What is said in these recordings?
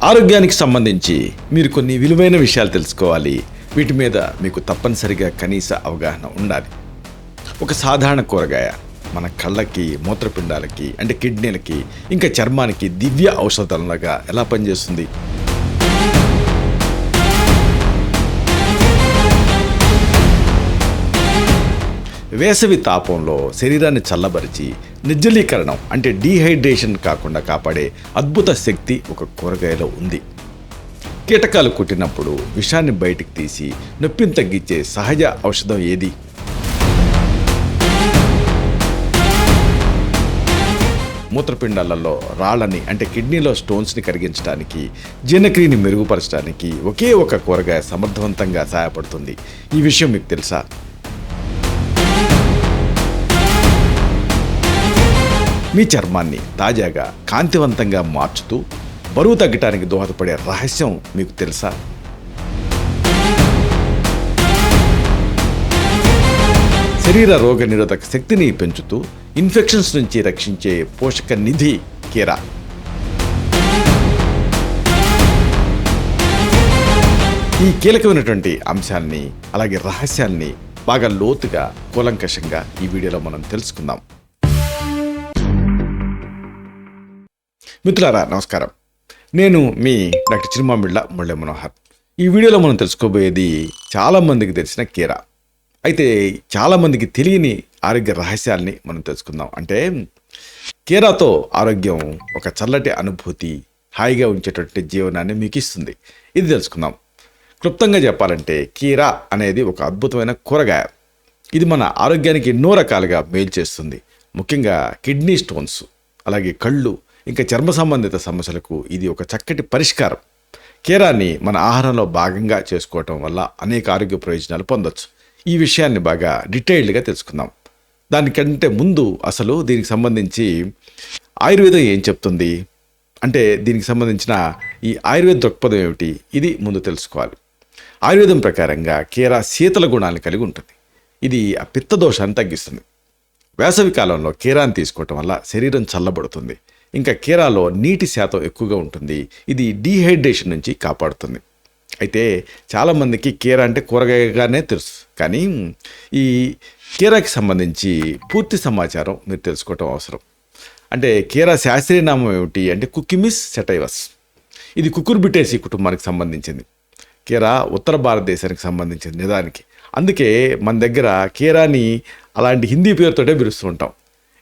ఆరోగ్యానికి సంబంధించి మీరు కొన్ని విలువైన విషయాలు తెలుసుకోవాలి. వీటి మీద మీకు తప్పనిసరిగా కనీస అవగాహన ఉండాలి. ఒక సాధారణ కూరగాయ మన కళ్ళకి, మూత్రపిండాలకి అంటే కిడ్నీలకి, ఇంకా చర్మానికి దివ్య ఔషధాలుగా ఎలా పనిచేస్తుంది? వేసవి తాపంలో శరీరాన్ని చల్లబరిచి నిర్జలీకరణం అంటే డీహైడ్రేషన్ కాకుండా కాపాడే అద్భుత శక్తి ఒక కూరగాయలో ఉంది. కీటకాలు కుట్టినప్పుడు విషాన్ని బయటికి తీసి నొప్పిని తగ్గించే సహజ ఔషధం ఏది? మూత్రపిండాలలో రాళ్ళని అంటే కిడ్నీలో స్టోన్స్ని కరిగించడానికి, జీర్ణక్రియని మెరుగుపరచడానికి ఒకే ఒక కూరగాయ సమర్థవంతంగా సహాయపడుతుంది. ఈ విషయం మీకు తెలుసా? మీ చర్మాన్ని తాజాగా, కాంతివంతంగా మార్చుతూ బరువు తగ్గటానికి దోహదపడే రహస్యం మీకు తెలుసా? శరీర రోగ నిరోధక శక్తిని పెంచుతూ ఇన్ఫెక్షన్స్ నుంచి రక్షించే పోషక నిధి కీరా. ఈ కీలకమైనటువంటి అంశాన్ని అలాగే రహస్యాల్ని బాగా లోతుగా, కూలంకషంగా ఈ వీడియోలో మనం తెలుసుకుందాం. మిత్రులారా నమస్కారం, నేను మీ డాక్టర్ చిరుమామిళ్ళ మురళీ మనోహర్. ఈ వీడియోలో మనం తెలుసుకోబోయేది చాలామందికి తెలిసిన కీరా, అయితే చాలామందికి తెలియని ఆరోగ్య రహస్యాల్ని మనం తెలుసుకుందాం. అంటే కీరాతో ఆరోగ్యం ఒక చల్లటి అనుభూతి, హాయిగా ఉంచేటటువంటి జీవనాన్ని మీకు ఇస్తుంది. ఇది తెలుసుకుందాం. క్లుప్తంగా చెప్పాలంటే కీరా అనేది ఒక అద్భుతమైన కూరగాయ. ఇది మన ఆరోగ్యానికి ఎన్నో రకాలుగా మేలు చేస్తుంది. ముఖ్యంగా కిడ్నీ స్టోన్స్, అలాగే కళ్ళు, ఇంకా చర్మ సంబంధిత సమస్యలకు ఇది ఒక చక్కటి పరిష్కారం. కీరాని మన ఆహారంలో భాగంగా చేసుకోవటం వల్ల అనేక ఆరోగ్య ప్రయోజనాలు పొందొచ్చు. ఈ విషయాన్ని బాగా డీటెయిల్డ్గా తెలుసుకుందాం. దానికంటే ముందు అసలు దీనికి సంబంధించి ఆయుర్వేదం ఏం చెప్తుంది, అంటే దీనికి సంబంధించిన ఈ ఆయుర్వేద దృక్పథం ఏమిటి, ఇది ముందు తెలుసుకోవాలి. ఆయుర్వేదం ప్రకారంగా కీరా శీతల గుణాలను కలిగి ఉంటుంది. ఇది ఆ పిత్త దోషాన్ని తగ్గిస్తుంది. వేసవి కాలంలో కీరాని తీసుకోవటం వల్ల శరీరం చల్లబడుతుంది. ఇంకా కీరాలో నీటి శాతం ఎక్కువగా ఉంటుంది. ఇది డీహైడ్రేషన్ నుంచి కాపాడుతుంది. అయితే చాలామందికి కీరా అంటే కూరగాయగానే తెలుసు, కానీ ఈ కీరాకి సంబంధించి పూర్తి సమాచారం మీరు తెలుసుకోవటం అవసరం. అంటే కీరా శాస్త్రీయ నామం ఏమిటి అంటే కుకిమిస్ సెటైవస్. ఇది కుకుర్బిటేసి కుటుంబానికి సంబంధించింది. కీరా ఉత్తర భారతదేశానికి సంబంధించింది నిజానికి. అందుకే మన దగ్గర కీరాని అలాంటి హిందీ పేరుతోటే పిలుస్తూ ఉంటాం.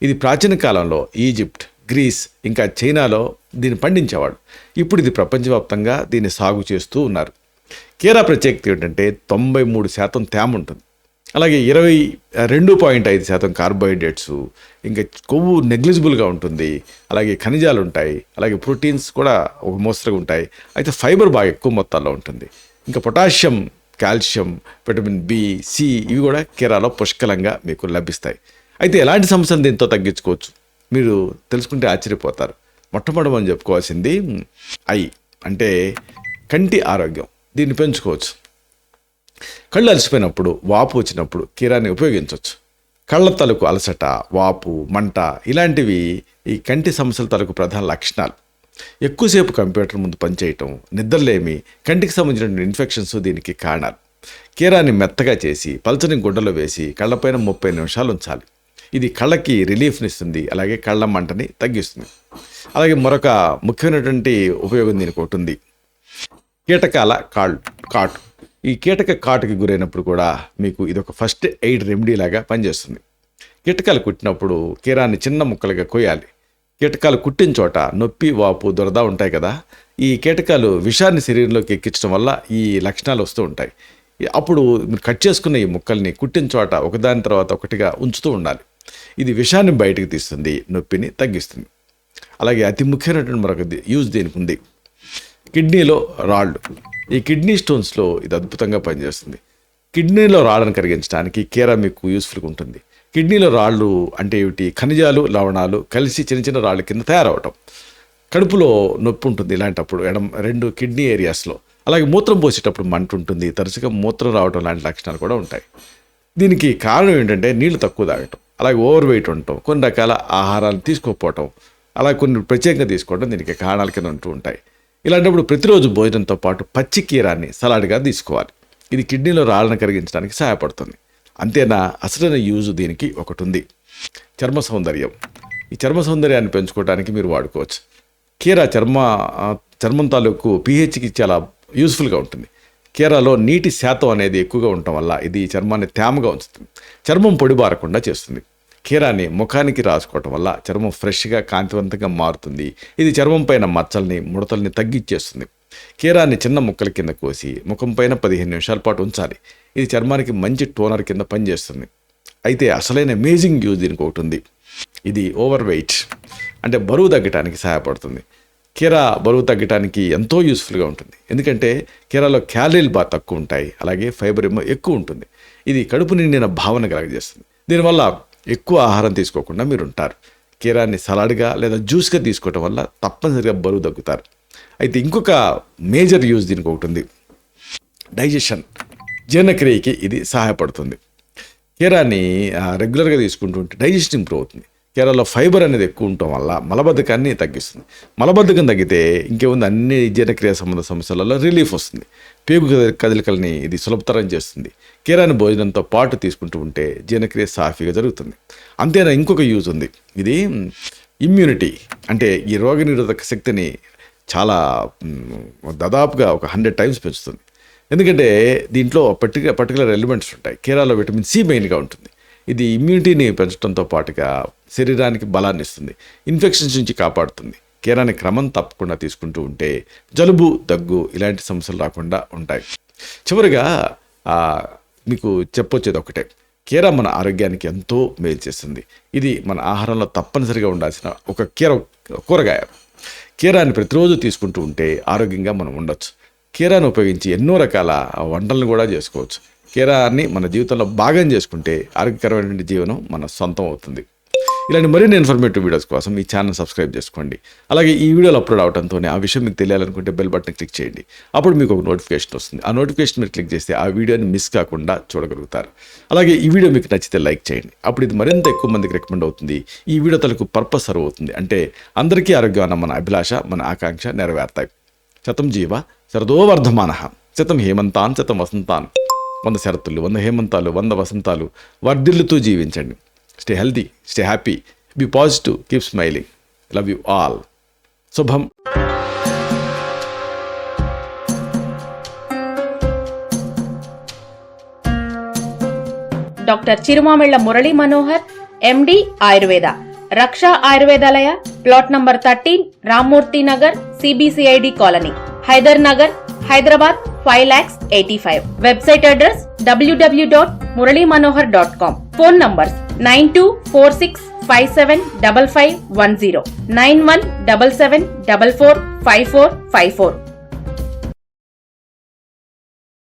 ఇది ప్రాచీన కాలంలో ఈజిప్ట్, గ్రీస్, ఇంకా చైనాలో దీన్ని పండించేవాడు. ఇప్పుడు ఇది ప్రపంచవ్యాప్తంగా దీన్ని సాగు చేస్తూ ఉన్నారు. కీరా ప్రత్యేకత ఏంటంటే 93% తేమ ఉంటుంది. అలాగే 22.5% కార్బోహైడ్రేట్స్, ఇంకా కొవ్వు నెగ్లిజిబుల్గా ఉంటుంది. అలాగే ఖనిజాలు ఉంటాయి, అలాగే ప్రోటీన్స్ కూడా ఒక మోస్తరుగా ఉంటాయి. అయితే ఫైబర్ బాగా ఎక్కువ మొత్తాల్లో ఉంటుంది. ఇంకా potassium, calcium, vitamin B, C ఇవి కూడా కీరాలో పుష్కలంగా మీకు లభిస్తాయి. అయితే ఎలాంటి సమస్యలు దీంతో తగ్గించుకోవచ్చు మీరు తెలుసుకుంటే ఆశ్చర్యపోతారు. మొట్టమొదటి మనం చెప్పుకోవాల్సింది ఐ అంటే కంటి ఆరోగ్యం. దీన్ని పెంచుకోవచ్చు. కళ్ళు అలసిపోయినప్పుడు, వాపు వచ్చినప్పుడు కీరాని ఉపయోగించవచ్చు. కళ్ళ తలకు అలసట, వాపు, మంట ఇలాంటివి ఈ కంటి సమస్యల తలకు ప్రధాన లక్షణాలు. ఎక్కువసేపు కంప్యూటర్ ముందు పనిచేయటం, నిద్రలేమి, కంటికి సంబంధించిన ఇన్ఫెక్షన్స్ దీనికి కారణాలు. కీరాని మెత్తగా చేసి పల్చని గుడ్డలో వేసి కళ్ళపైన 30 నిమిషాలు ఉంచాలి. ఇది కళ్ళకి రిలీఫ్ని ఇస్తుంది, అలాగే కళ్ళ మంటని తగ్గిస్తుంది. అలాగే మరొక ముఖ్యమైనటువంటి ఉపయోగం దీనికి ఒకటి ఉంది, కీటకాల కాటు. ఈ కీటక కాటుకి గురైనప్పుడు కూడా మీకు ఇది ఒక ఫస్ట్ ఎయిడ్ రెమెడీ లాగా పనిచేస్తుంది. కీటకాలు కుట్టినప్పుడు కీరాన్ని చిన్న ముక్కలుగా కోయాలి. కీటకాలు కుట్టిన చోట నొప్పి, వాపు, దురద ఉంటాయి కదా, ఈ కీటకాలు విషాన్ని శరీరంలోకి ఎక్కించడం వల్ల ఈ లక్షణాలు వస్తూ ఉంటాయి. అప్పుడు మీరు కట్ చేసుకున్న ఈ ముక్కల్ని కుట్టిన చోట ఒకదాని తర్వాత ఒకటిగా ఉంచుతూ ఉండాలి. ఇది విషాన్ని బయటకు తీస్తుంది, నొప్పిని తగ్గిస్తుంది. అలాగే అతి ముఖ్యమైనటువంటి మరొక యూజ్ దీనికి ఉంది, కిడ్నీలో రాళ్ళు. ఈ కిడ్నీ స్టోన్స్లో ఇది అద్భుతంగా పనిచేస్తుంది. కిడ్నీలో రాళ్ళను కరిగించడానికి కీరా మీకు యూస్ఫుల్గా ఉంటుంది. కిడ్నీలో రాళ్ళు అంటే ఏమిటి? ఖనిజాలు, లవణాలు కలిసి చిన్న చిన్న రాళ్ళ కింద తయారవటం. కడుపులో నొప్పి ఉంటుంది ఇలాంటప్పుడు, 2 కిడ్నీ ఏరియాస్లో. అలాగే మూత్రం పోసేటప్పుడు మంట ఉంటుంది, తరచుగా మూత్రం రావడం లాంటి లక్షణాలు కూడా ఉంటాయి. దీనికి కారణం ఏంటంటే నీళ్లు తక్కువ తాగటం, అలాగే ఓవర్ వెయిట్ ఉండటం, కొన్ని రకాల ఆహారాలు తీసుకోకపోవటం, అలా కొన్ని ప్రత్యేకంగా తీసుకోవడం దీనికి కారణాల కింద ఉంటూ ఉంటాయి. ఇలాంటప్పుడు ప్రతిరోజు భోజనంతో పాటు పచ్చి కీరాన్ని సలాడ్గా తీసుకోవాలి. ఇది కిడ్నీలో రాళ్ళను కరిగించడానికి సహాయపడుతుంది. అంతేనా, అసలైన యూజ్ దీనికి ఒకటి ఉంది, చర్మ సౌందర్యం. ఈ చర్మ సౌందర్యాన్ని పెంచుకోవడానికి మీరు వాడుకోవచ్చు. కీరా చర్మం తాలూకు pHకి చాలా యూస్ఫుల్గా ఉంటుంది. కీరాలో నీటి శాతం అనేది ఎక్కువగా ఉండటం వల్ల ఇది చర్మాన్ని తేమగా ఉంచుతుంది, చర్మం పొడిబారకుండా చేస్తుంది. కీరాని ముఖానికి రాసుకోవటం వల్ల చర్మం ఫ్రెష్గా కాంతివంతంగా మారుతుంది. ఇది చర్మం పైన మచ్చల్ని ముడతల్ని తగ్గించేస్తుంది. కీరాన్ని చిన్న ముక్కల కింద కోసి ముఖం పైన 15 నిమిషాల పాటు ఉంచాలి. ఇది చర్మానికి మంచి టోనర్ కింద పనిచేస్తుంది. అయితే అసలైన అమేజింగ్ యూజ్ దీనికి ఒకటి ఉంది. ఇది ఓవర్ వెయిట్ అంటే బరువు తగ్గడానికి సహాయపడుతుంది. కీరా బరువు తగ్గడానికి ఎంతో యూస్ఫుల్గా ఉంటుంది. ఎందుకంటే కీరాలో క్యాలరీలు బాగా తక్కువ ఉంటాయి, అలాగే ఫైబర్ ఏమో ఎక్కువ ఉంటుంది. ఇది కడుపు నిండిన భావన కలగజేస్తుంది. దీనివల్ల ఎక్కువ ఆహారం తీసుకోకుండా మీరు ఉంటారు. కీరాన్ని సలాడ్గా లేదా జ్యూస్గా తీసుకోవటం వల్ల తప్పనిసరిగా బరువు తగ్గుతారు. అయితే ఇంకొక మేజర్ యూజ్ దీనికి ఒకటి ఉంది, డైజెషన్, జీర్ణక్రియకి ఇది సహాయపడుతుంది. కీరాన్ని రెగ్యులర్గా తీసుకుంటూ ఉంటే డైజెషన్ ఇంప్రూవ్ అవుతుంది. కీరాలో ఫైబర్ అనేది ఎక్కువ ఉండటం వల్ల మలబద్ధకాన్ని తగ్గిస్తుంది. మలబద్ధకం తగ్గితే ఇంకేముంది, అన్ని జీర్ణక్రియ సంబంధ సమస్యలలో రిలీఫ్ వస్తుంది. పేగు కదలికల్ని ఇది సులభతరం చేస్తుంది. కీరాని భోజనంతో పాటు తీసుకుంటూ ఉంటే జీర్ణక్రియ సాఫీగా జరుగుతుంది. అంతేనా, ఇంకొక యూజ్ ఉంది, ఇది ఇమ్యూనిటీ అంటే ఈ రోగనిరోధక శక్తిని చాలా దాదాపుగా ఒక 100 times పెంచుతుంది. ఎందుకంటే దీంట్లో పర్టికులర్ ఎలిమెంట్స్ ఉంటాయి. కీరాలో విటమిన్ సి మెయిన్గా ఉంటుంది. ఇది ఇమ్యూనిటీని పెంచడంతో పాటుగా శరీరానికి బలాన్ని ఇస్తుంది, ఇన్ఫెక్షన్స్ నుంచి కాపాడుతుంది. కీరాని క్రమం తప్పకుండా తీసుకుంటూ ఉంటే జలుబు, దగ్గు ఇలాంటి సమస్యలు రాకుండా ఉంటాయి. చివరిగా మీకు చెప్పొచ్చేది ఒకటే, కీరా మన ఆరోగ్యానికి ఎంతో మేలు చేస్తుంది. ఇది మన ఆహారంలో తప్పనిసరిగా ఉండాల్సిన ఒక కూరగాయ. కీరాని ప్రతిరోజు తీసుకుంటూ ఉంటే ఆరోగ్యంగా మనం ఉండొచ్చు. కీరాను ఉపయోగించి ఎన్నో రకాల వంటలను కూడా చేసుకోవచ్చు. కీరాన్ని మన జీవితంలో భాగం చేసుకుంటే ఆరోగ్యకరమైన జీవనం మన సొంతం అవుతుంది. ఇలాంటి మరిన్ని ఇన్ఫర్మేటివ్ వీడియోస్ కోసం ఈ ఛానల్ సబ్స్క్రైబ్ చేసుకోండి. అలాగే ఈ వీడియోలు అప్లోడ్ అవడంతోనే ఆ విషయం మీకు తెలియాలనుకుంటే బెల్ బటన్ క్లిక్ చేయండి. అప్పుడు మీకు ఒక నోటిఫికేషన్ వస్తుంది. ఆ నోటిఫికేషన్ మీరు క్లిక్ చేస్తే ఆ వీడియోని మిస్ కాకుండా చూడగలుగుతారు. అలాగే ఈ వీడియో మీకు నచ్చితే లైక్ చేయండి. అప్పుడు ఇది మరింత ఎక్కువ మందికి రికమెండ్ అవుతుంది. ఈ వీడియో తలకు పర్పస్ సర్వ్ అవుతుంది. అంటే అందరికీ ఆరోగ్యం అన్న మన అభిలాష, మన ఆకాంక్ష నెరవేరుతాయి. శతం జీవ శరదో వర్ధమానః, శతం హేమంతాన్ శతం వసంతాన్. 100 శరతులు, 100 హేమంతాలు, 100 వసంతాలు వర్ధిల్లుతూ జీవించండి. Stay healthy, stay happy, be positive, keep smiling. Love you all. శుభం. Doctor Chirumamilla Murali Manohar, MD, Ayurveda, Raksha Ayurvedalaya, plot number 13, Rammurthy Nagar, CBCID colony, Hyder Nagar, Hyderabad 5,85,000. Website address www.muralymanohar.com. Phone numbers 9246575510, 9177445454.